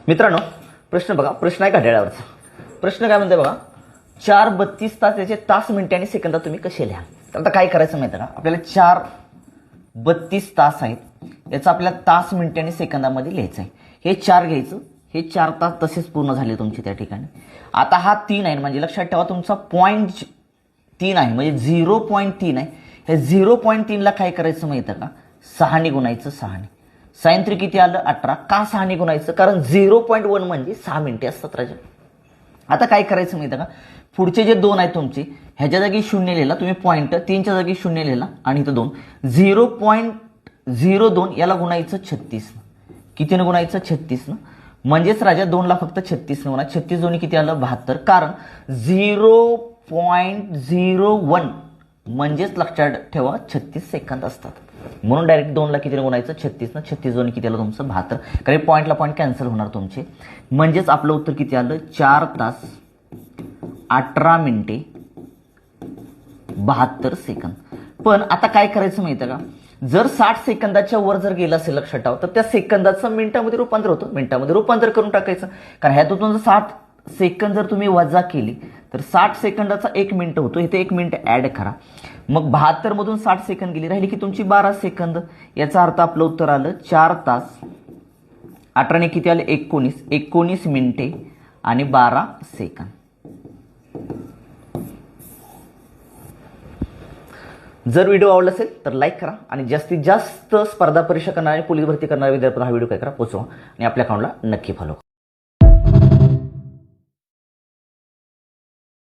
मित्रांनो, प्रश्न बघा. प्रश्न आहे घड्याळावरचा. प्रश्न काय म्हणते बघा, 4:32 तास याचे तास, मिनिटे आणि सेकंदात तुम्ही कसे लिहा. तर आता काय करायचं माहिती आहे का, आपल्याला 4:32 तास आहेत, याचा आपल्याला तास, मिनिटे आणि सेकंदामध्ये लिहायचं आहे. हे 4 घ्यायचं, हे 4 तास तसेच पूर्ण झाले तुमचे त्या ठिकाणी. आता हा 3 आहे, म्हणजे लक्षात ठेवा तुमचा पॉईंट 3 आहे, म्हणजे 0.3 आहे. हे 0.3ला काय करायचं माहिती आहे का, 6 गुणायचं. 6 साइन 3 किती आलं, 18. का 6 गुणायचं, कारण 0.1 म्हणजे 6 मिनिटे असतात राजा. आता काय करायचं माहिती आहे का, पुढचे जे 2 आहेत तुमचे, ह्याच्या जागी 0 लिहिला तुम्ही, पॉईंट 3च्या जागी 0 लिहिला आणि इथं 2. 0.02 याला गुणायचं 36. कितीनं गुणायचं, 36. म्हणजेच राजा 2ला फक्त 36 गुणा. 36 दोन्ही किती आलं, 72. कारण 0.01 म्हणजेच लक्षात ठेवा 36 सेकंद असतात. म्हणून डायरेक्ट 2ला किती गुणायचं, 36. 36 दोन्ही किती आलं तुमचं, 72. कारण पॉईंटला पॉईंट कॅन्सल होणार तुमचे. म्हणजेच आपलं उत्तर किती आलं, 4 तास 18 मिनिटे 72 सेकंद. पण आता काय करायचं माहिती आहे का, जर 60 सेकंदाच्या वर जर गेलं असेल लक्षात ठेवा, तर त्या सेकंदाचं मिनिटामध्ये रूपांतर होतं. मिनिटामध्ये रूपांतर करून टाकायचं. कारण ह्यातून 60 सेकंद जर तुम्ही वजा केली तर 60 सेकंदाचा 1 मिनिट होतो. इथे 1 मिनिट ऍड करा. मग 72 मधून 60 सेकंद गेली, राहिली की तुमची 12 सेकंद. याचा अर्थ आपलं उत्तर आलं 4 तास 18 किती आले, 19 मिनिटे आणि 12 सेकंद. जर व्हिडिओ आवडला असेल तर लाईक करा आणि जास्तीत जास्त स्पर्धा परीक्षा करणारे, पोलीस भरती करणारे विद्यार्थ्यांना हा व्हिडिओ काय करा, पोचवा आणि आपल्या अकाउंटला नक्की फॉलो करा.